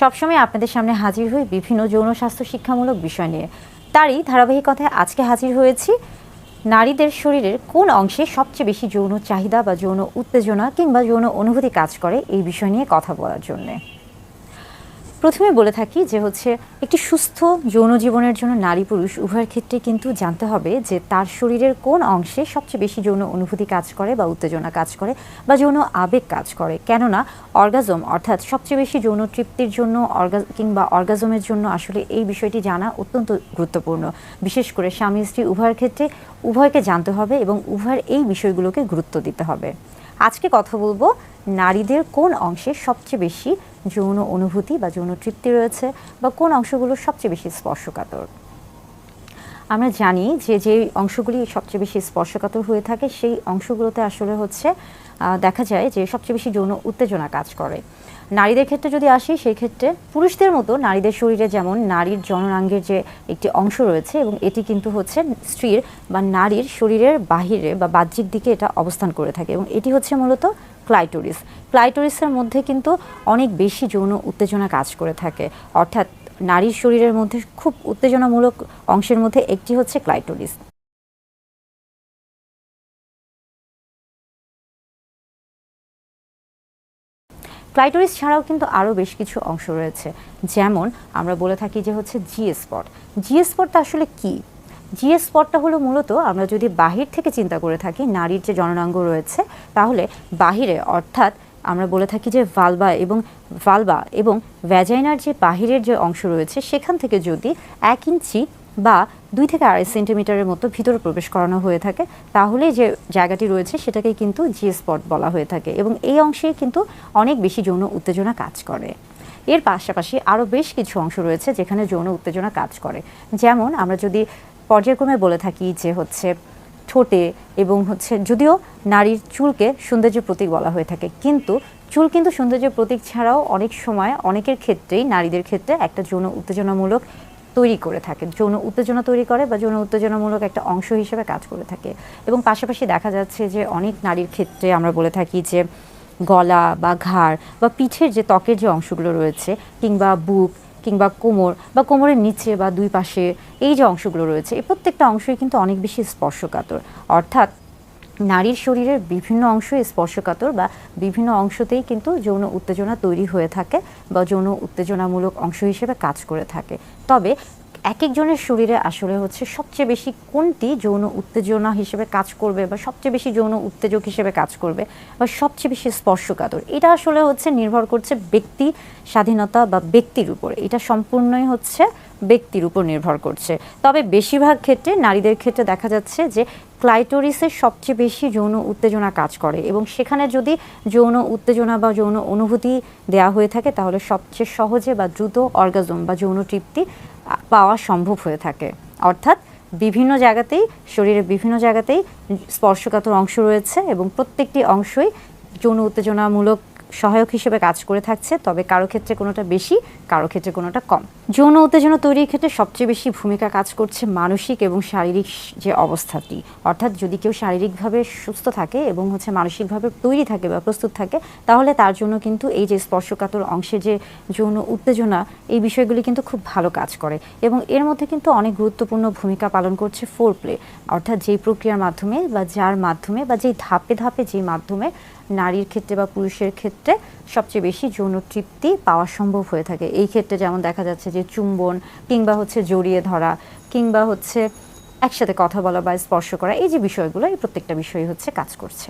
সবসময় আপনাদের সামনে হাজির হই বিভিন্ন যৌন স্বাস্থ্য শিক্ষামূলক বিষয় নিয়ে। তারই ধারাবাহিকতায় আজকে হাজির হয়েছি নারীদের শরীরের কোন অংশে সবচেয়ে বেশি যৌন চাহিদা বা যৌন উত্তেজনা কিংবা যৌন অনুভূতি কাজ করে এই বিষয় নিয়ে কথা বলার জন্যে। প্রথমে বলে থাকি যে একটি সুস্থ যৌন জীবনের জন্য নারী পুরুষ উভয়ের ক্ষেত্রে কিন্তু জানতে হবে যে তার শরীরের কোন অংশে সবচেয়ে বেশি যৌন অনুভূতি কাজ করে বা উত্তেজনা কাজ করে বা যৌন আবেগ কাজ করে। কেননা অর্গাজম অর্থাৎ সবচেয়ে বেশি যৌন তৃপ্তির জন্য কিংবা অর্গাজমের জন্য আসলে এই বিষয়টি জানা অত্যন্ত গুরুত্বপূর্ণ। বিশেষ করে স্বামী স্ত্রী উভয়ের ক্ষেত্রে উভয়কে জানতে হবে এবং উভয়ের এই বিষয়গুলোকে গুরুত্ব দিতে হবে। আজকে কথা বলবো নারীদের কোন অংশে সবচেয়ে বেশি যৌন অনুভূতি বা যৌন তৃপ্তি রয়েছে বা কোন অংশগুলো সবচেয়ে বেশি স্পর্শকাতর। আমরা জানি যে যে অংশগুলি সবচেয়ে বেশি স্পর্শকাতর হয়ে থাকে সেই অংশগুলোতে আসলে দেখা যায় যে সবচেয়ে বেশি যৌন উত্তেজনা কাজ করে। নারীদের ক্ষেত্রে যদি আসি সেই ক্ষেত্রে পুরুষদের মতো নারীদের শরীরে যেমন নারীর জননাঙ্গের যে একটি অংশ রয়েছে এবং এটি কিন্তু স্ত্রীর বা নারীর শরীরের বাহিরে বা বাহ্যিক দিকে এটা অবস্থান করে থাকে এবং এটি মূলত ক্লাইটোরিস। ক্লাইটোরিসের মধ্যে কিন্তু অনেক বেশি যৌন উত্তেজনা কাজ করে থাকে, অর্থাৎ নারীর শরীরের মধ্যে খুব উত্তেজনামূলক অংশের মধ্যে একটি ক্লাইটোরিস। ক্লাইটোরিস ছাড়াও কিন্তু আরও বেশ কিছু অংশ রয়েছে, যেমন আমরা বলে থাকি যে জি স্পট। জি স্পটটা আসলে কি? জি স্পটটা হলো মূলত আমরা যদি বাহির থেকে চিন্তা করে থাকি নারীর যে জননাঙ্গ রয়েছে তাহলে বাহিরে অর্থাৎ আমরা বলে থাকি যে ভালভা এবং ভ্যাজাইনার যে বাহিরের যে অংশ রয়েছে সেখান থেকে যদি 1 ইঞ্চি বা 2 থেকে 2.5 সেন্টিমিটারের মতো ভিতরে প্রবেশ করানো হয়ে থাকে তাহলে যে জায়গাটি রয়েছে সেটাকেই কিন্তু জি স্পট বলা হয়ে থাকে এবং এই অংশেই কিন্তু অনেক বেশি যৌন উত্তেজনা কাজ করে। এর পাশাপাশি আরও বেশ কিছু অংশ রয়েছে যেখানে যৌন উত্তেজনা কাজ করে, যেমন আমরা যদি পর্যায়ক্রমে বলে থাকি যে ঠোঁটে এবং যদিও নারীর চুলকে সৌন্দর্যের প্রতীক বলা হয়ে থাকে, কিন্তু চুল কিন্তু সৌন্দর্যের প্রতীক ছাড়াও অনেক সময় অনেকের ক্ষেত্রেই নারীদের ক্ষেত্রে একটা যৌন উত্তেজনামূলক তৈরি করে থাকে, যৌন উত্তেজনা তৈরি করে বা যৌন উত্তেজনামূলক একটা অংশ হিসেবে কাজ করে থাকে। এবং পাশাপাশি দেখা যাচ্ছে যে অনেক নারীর ক্ষেত্রে আমরা বলে থাকি যে গলা বা ঘাড় বা পিঠের যে ত্বকের যে অংশগুলো রয়েছে কিংবা বুক কিংবা কোমর বা কোমরের নিচে বা দুই পাশে এই যে অংশগুলো রয়েছে এই প্রত্যেকটা অংশই কিন্তু অনেক বেশি স্পর্শকাতর, অর্থাৎ নারীর শরীরের বিভিন্ন অংশই স্পর্শকাতর বা বিভিন্ন অংশতেই কিন্তু যৌন উত্তেজনা তৈরি হয়ে থাকে বা যৌন উত্তেজনামূলক অংশ হিসেবে কাজ করে থাকে। তবে এক একজনের শরীরে আসলে সবচেয়ে বেশি কোনটি যৌন উত্তেজনা হিসেবে কাজ করবে বা সবচেয়ে বেশি যৌন উত্তেজক হিসেবে কাজ করবে বা সবচেয়ে বেশি স্পর্শকাতর, এটা আসলে নির্ভর করছে ব্যক্তি স্বাধীনতা বা ব্যক্তির উপর। এটা সম্পূর্ণই ব্যক্তির উপর নির্ভর করছে। তবে বেশিরভাগ ক্ষেত্রে নারীদের ক্ষেত্রে দেখা যাচ্ছে যে ক্লাইটোরিসের সবচেয়ে বেশি যৌন উত্তেজনা কাজ করে এবং সেখানে যদি যৌন উত্তেজনা বা যৌন অনুভূতি দেওয়া হয়ে থাকে তাহলে সবচেয়ে সহজে বা দ্রুত অর্গাজম বা যৌন তৃপ্তি পাওয়া সম্ভব হয়ে থাকে। অর্থাৎ বিভিন্ন জায়গাতেই শরীরের বিভিন্ন জায়গাতেই স্পর্শকাতর অংশ রয়েছে এবং প্রত্যেকটি অংশই যৌন উত্তেজনামূলক সহায়ক হিসেবে কাজ করে থাকছে, তবে কারো ক্ষেত্রে কোনোটা বেশি কারো ক্ষেত্রে কোনোটা কম। যৌন উত্তেজনা তৈরির ক্ষেত্রে সবচেয়ে বেশি ভূমিকা কাজ করছে মানসিক এবং শারীরিক যে অবস্থাটি, অর্থাৎ যদি কেউ শারীরিকভাবে সুস্থ থাকে এবং মানসিকভাবে তৈরি থাকে বা প্রস্তুত থাকে তাহলে তার জন্য কিন্তু এই যে স্পর্শকাতর অংশে যে যৌন উত্তেজনা এই বিষয়গুলি কিন্তু খুব ভালো কাজ করে এবং এর মধ্যে কিন্তু অনেক গুরুত্বপূর্ণ ভূমিকা পালন করছে ফোরপ্লে, অর্থাৎ যেই প্রক্রিয়ার মাধ্যমে বা যার মাধ্যমে বা যেই ধাপে ধাপে যেই মাধ্যমে নারীর ক্ষেত্রে বা পুরুষের ক্ষেত্রে সবচেয়ে বেশি যৌন তৃপ্তি পাওয়া সম্ভব হয়ে থাকে। এই ক্ষেত্রে যেমন দেখা যাচ্ছে যে চুম্বন কিংবা জড়িয়ে ধরা কিংবা একসাথে কথা বলা বা স্পর্শ করা, এই যে বিষয়গুলো এই প্রত্যেকটা বিষয়ই কাজ করছে।